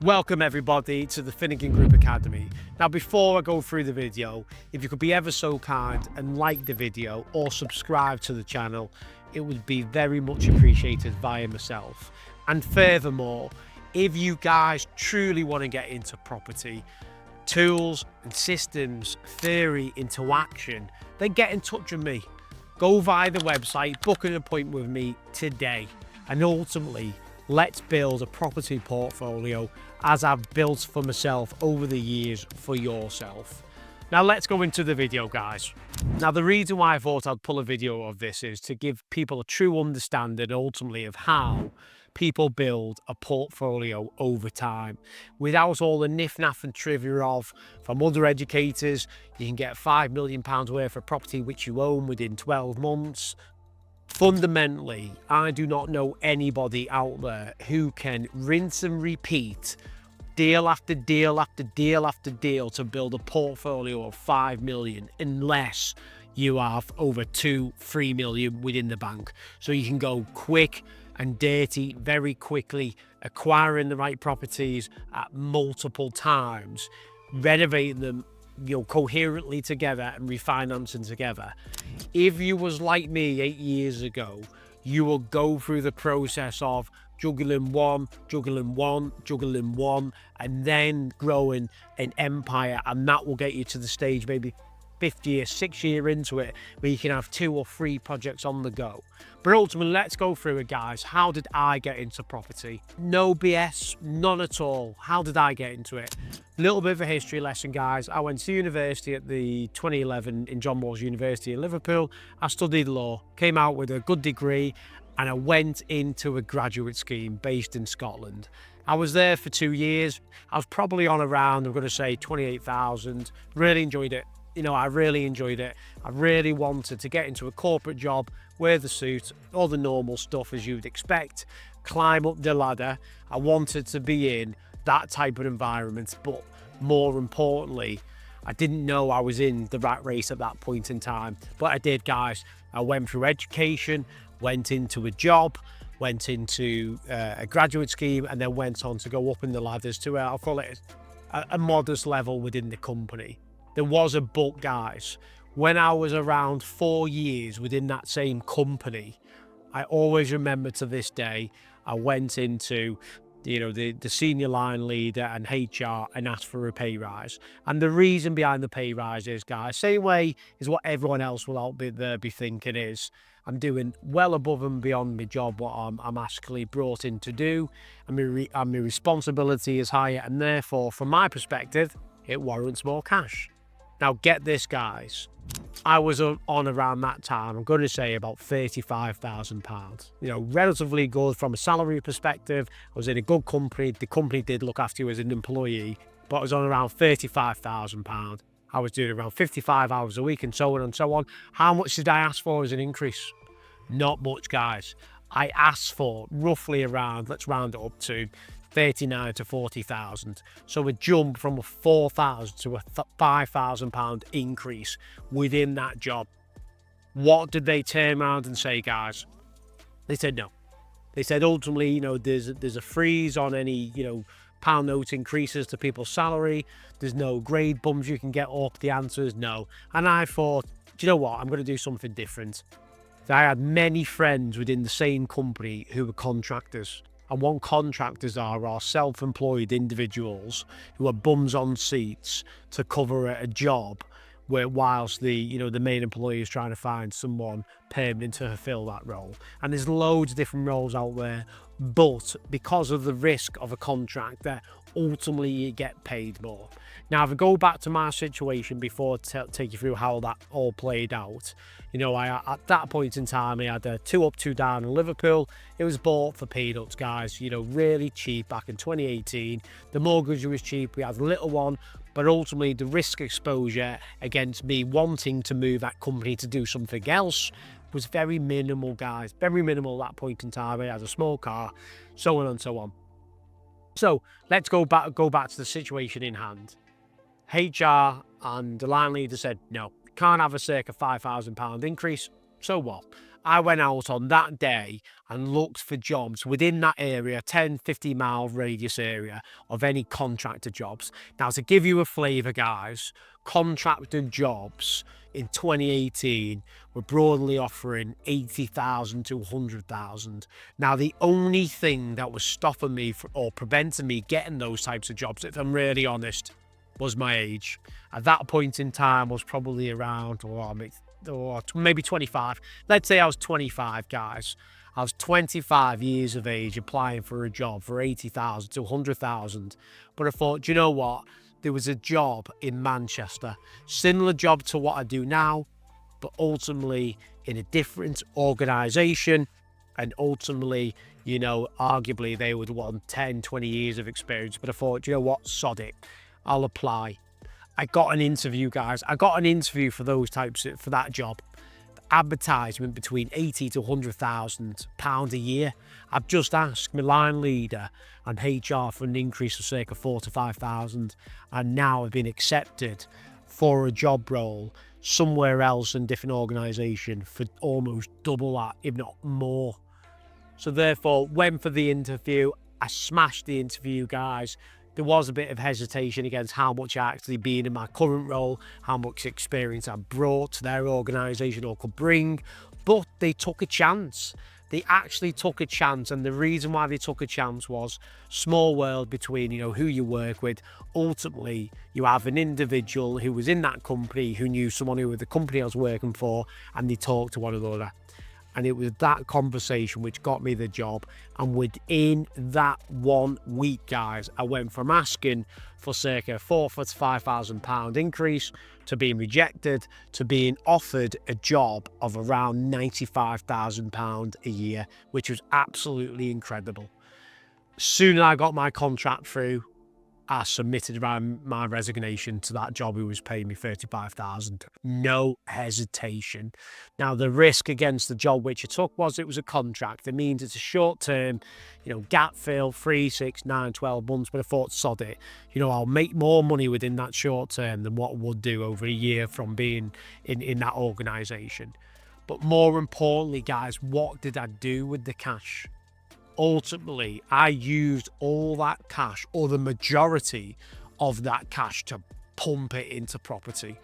Welcome everybody to the Finnegan Group Academy. Now before I go through the video, if you could be ever so kind and like the video or subscribe to the channel, it would be very much appreciated via myself. And furthermore, if you guys truly want to get into property, tools and systems, theory into action, then get in touch with me. Go via the website, book an appointment with me today, and ultimately let's build a property portfolio as I've built for myself over the years for yourself. Now let's go into the video, guys. Now the reason why I thought I'd pull a video of this is to give people a true understanding ultimately of how people build a portfolio over time without all the niff-naff and trivia of from other educators. You can get £5 million worth of property which you own within 12 months. Fundamentally, I do not know anybody out there who can rinse and repeat deal after deal after deal after deal to build a portfolio of 5 million unless you have over 2-3 million within the bank. So you can go quick and dirty very quickly, acquiring the right properties at multiple times, renovating them coherently together and refinancing together. If you was like me 8 years ago, you will go through the process of juggling one, and then growing an empire, and that will get you to the stage maybe 50 or 6 years into it where you can have 2 or 3 projects on the go. But ultimately, let's go through it, guys. How did I get into property? No BS, none at all. How did I get into it? Little bit of a history lesson, guys. I went to university at the 2011 in John Moores University in Liverpool. I studied law, came out with a good degree, and I went into a graduate scheme based in Scotland. I was there for 2 years. I was probably on around, I'm going to say 28,000. Really enjoyed it. I really enjoyed it. I really wanted to get into a corporate job, wear the suit, all the normal stuff as you'd expect, climb up the ladder. I wanted to be in that type of environment, but more importantly, I didn't know I was in the rat race at that point in time, but I did, guys. I went through education, went into a job, went into a graduate scheme, and then went on to go up in the ladders to, I'll call it a modest level within the company. There was a but, guys. When I was around 4 years within that same company, I always remember to this day, I went into the senior line leader and HR and asked for a pay rise. And the reason behind the pay rise is, guys, same way is what everyone else will out there be thinking is, I'm doing well above and beyond my job, what I'm actually brought in to do, and my responsibility is higher, and therefore, from my perspective, it warrants more cash. Now, get this, guys. I was on around that time, I'm going to say about £35,000. Relatively good from a salary perspective. I was in a good company. The company did look after you as an employee, but I was on around £35,000. I was doing around 55 hours a week and so on and so on. How much did I ask for as an increase? Not much, guys. I asked for roughly around, let's round it up to 39 to 40,000. So a jump from a 4,000 to a £5,000 increase within that job. What did they turn around and say, guys? They said no. They said ultimately, there's a freeze on any, pound note increases to people's salary. There's no grade bumps you can get up. The answer is no. And I thought, do you know what? I'm going to do something different. So I had many friends within the same company who were contractors. And what contractors are self-employed individuals who are bums on seats to cover a job whilst the main employee is trying to find someone permanent to fulfill that role. And there's loads of different roles out there, but because of the risk of a contractor, ultimately you get paid more. Now, if I go back to my situation before I take you through how that all played out, at that point in time, I had a 2 up, 2 down in Liverpool. It was bought for peanuts, guys, really cheap back in 2018. The mortgage was cheap. We had a little one, but ultimately the risk exposure against me wanting to move that company to do something else was very minimal, guys. Very minimal at that point in time. I had a small car, so on and so on. So let's go back to the situation in hand. HR and the line leader said, no, can't have a circa £5,000 increase. So what? I went out on that day and looked for jobs within that area, 10, 50-mile radius area of any contractor jobs. Now, to give you a flavour, guys, contractor jobs in 2018 were broadly offering 80,000 to 100,000. Now, the only thing that was stopping me or preventing me getting those types of jobs, if I'm really honest, was my age. At that point in time, I was probably around, or maybe 25. Let's say I was 25, guys. I was 25 years of age applying for a job for 80,000 to 100,000. But I thought, do you know what? There was a job in Manchester, similar job to what I do now, but ultimately in a different organisation. And ultimately, you know, arguably they would want 10, 20 years of experience. But I thought, you know what? Sod it. I'll apply. I got an interview, guys. I got an interview for that job. The advertisement between 80 to 100,000 pounds a year. I've just asked my line leader and HR for an increase of circa 4 to 5,000, and now I've been accepted for a job role somewhere else in a different organisation for almost double that, if not more. So therefore, went for the interview. I smashed the interview, guys. There was a bit of hesitation against how much I actually been in my current role, how much experience I brought to their organisation or could bring, but they took a chance. They actually took a chance, and the reason why they took a chance was small world between, you know, who you work with. Ultimately, you have an individual who was in that company who knew someone who was the company I was working for, and they talked to one another. And it was that conversation which got me the job. And within that 1 week, guys, I went from asking for circa £4,000 to £5,000 increase to being rejected to being offered a job of around £95,000 a year, which was absolutely incredible. Soon as I got my contract through, I submitted my resignation to that job who was paying me 35,000. No hesitation. Now, the risk against the job which I took was it was a contract. It means it's a short term, you know, gap fill, 3, 6, 9, 12 months. But I thought, sod it. You know, I'll make more money within that short term than what I would do over a year from being in that organisation. But more importantly, guys, what did I do with the cash? Ultimately, I used all that cash, or the majority of that cash, to pump it into property.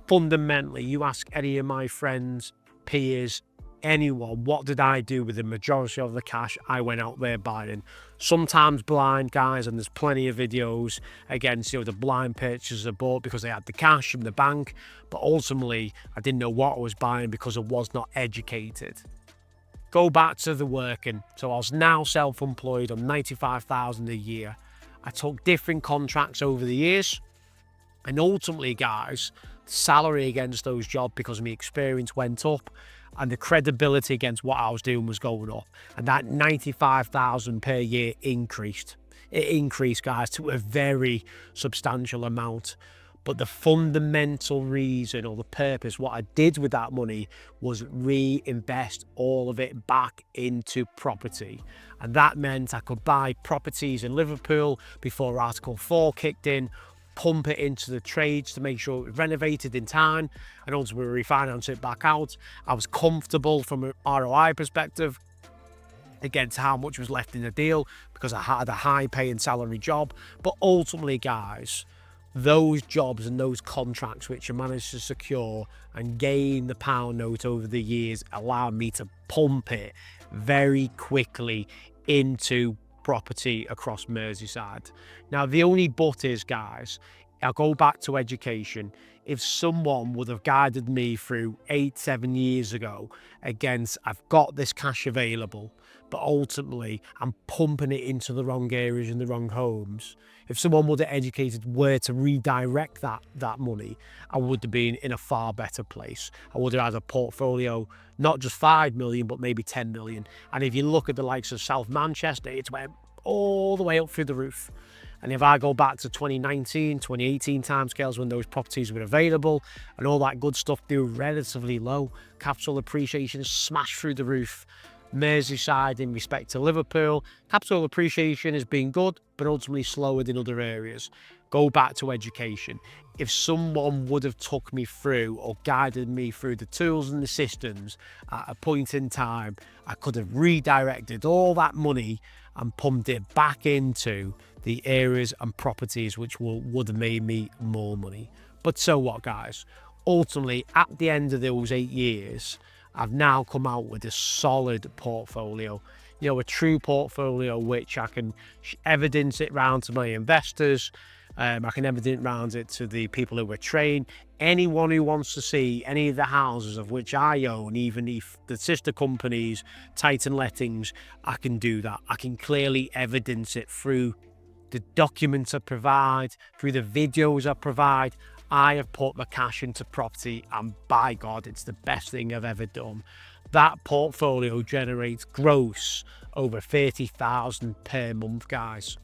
Fundamentally, you ask any of my friends, peers, anyone, what did I do with the majority of the cash I went out there buying? Sometimes blind, guys, and there's plenty of videos against, you know, the blind purchases I bought because they had the cash from the bank, but ultimately I didn't know what I was buying because I was not educated. Go back to the working. So I was now self-employed on 95,000 a year. I took different contracts over the years, and ultimately, guys, the salary against those jobs, because my experience went up and the credibility against what I was doing was going up, and that 95,000 per year increased. It increased, guys, to a very substantial amount. But the fundamental reason, or the purpose, what I did with that money was reinvest all of it back into property. And that meant I could buy properties in Liverpool before Article 4 kicked in, pump it into the trades to make sure it was renovated in time, and ultimately refinance it back out. I was comfortable from an ROI perspective against how much was left in the deal because I had a high paying salary job. But ultimately, guys, those jobs and those contracts which I managed to secure and gain the pound note over the years allowed me to pump it very quickly into property across Merseyside. Now, the only but is, guys, I'll go back to education. If someone would have guided me through 8-7 years ago against, I've got this cash available, but ultimately I'm pumping it into the wrong areas and the wrong homes. If someone would have educated where to redirect that money, I would have been in a far better place. I would have had a portfolio, not just 5 million, but maybe 10 million. And if you look at the likes of South Manchester, it went all the way up through the roof. And if I go back to 2019, 2018 timescales when those properties were available and all that good stuff, they were relatively low. Capital appreciation smashed through the roof. Merseyside in respect to Liverpool. Capital appreciation has been good, but ultimately slower than other areas. Go back to education. If someone would have took me through or guided me through the tools and the systems at a point in time, I could have redirected all that money and pumped it back into the areas and properties which would have made me more money. But so what, guys? Ultimately, at the end of those 8 years, I've now come out with a solid portfolio, you know, a true portfolio which I can evidence it round to my investors. I can evidence round it to the people who are trained. Anyone who wants to see any of the houses of which I own, even if the sister companies, Titan Lettings, I can do that. I can clearly evidence it through the documents I provide, through the videos I provide. I have put my cash into property, and by God, it's the best thing I've ever done. That portfolio generates gross over 30,000 per month, guys.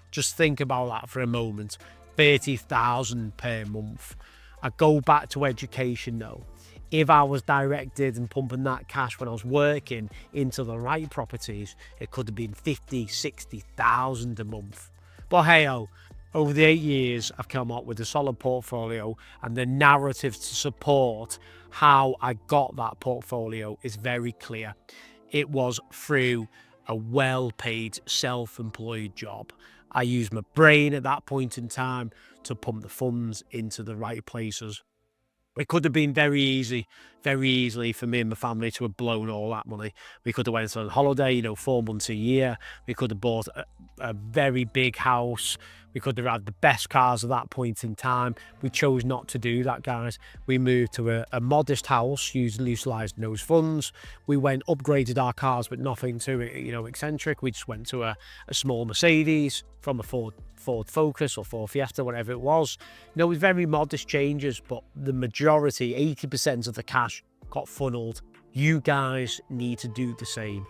Just think about that for a moment. 30,000 per month. I go back to education though. If I was directed and pumping that cash when I was working into the right properties, it could have been 50, 60,000 a month. But hey-ho, over the 8 years, I've come up with a solid portfolio, and the narrative to support how I got that portfolio is very clear. It was through a well-paid, self-employed job. I used my brain at that point in time to pump the funds into the right places. It could have been very easily for me and my family to have blown all that money. We could have went on holiday, you know, 4 months a year. We could have bought a very big house. We could have had the best cars at that point in time. We chose not to do that, guys. We moved to a modest house, utilising those funds. We went, upgraded our cars, but nothing too, you know, eccentric. We just went to a small Mercedes from a Ford Focus or Ford Fiesta, whatever it was. You know, with very modest changes, but the majority, 80% of the cash got funneled. You guys need to do the same.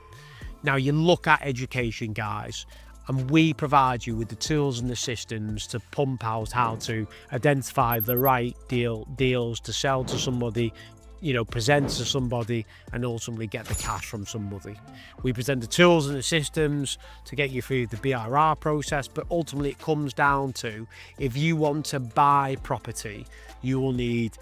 Now, you look at education, guys, and we provide you with the tools and the systems to pump out how to identify the right deals to sell to somebody, you know, present to somebody, and ultimately get the cash from somebody. We present the tools and the systems to get you through the BRR process, but ultimately it comes down to, if you want to buy property, you will need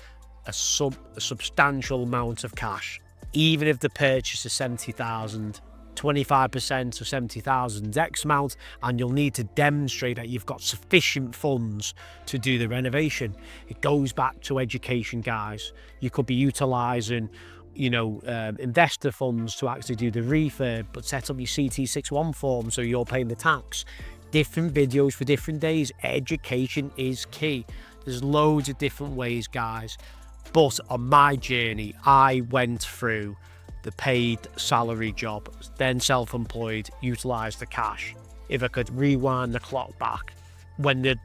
a substantial amount of cash. Even if the purchase is 70,000, 25% of 70,000 is X amount, and you'll need to demonstrate that you've got sufficient funds to do the renovation. It goes back to education, guys. You could be utilising, you know, investor funds to actually do the refurb, but set up your CT61 form so you're paying the tax. Different videos for different days. Education is key. There's loads of different ways, guys. But on my journey, I went through the paid salary job, then self-employed, utilised the cash. If I could rewind the clock back, when the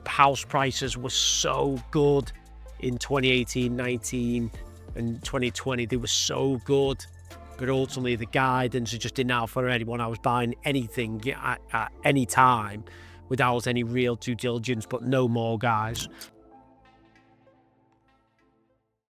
house prices were so good in 2018, 19 and 2020, they were so good, but ultimately the guidance just didn't offer anyone. I was buying anything at any time without any real due diligence. But no more, guys.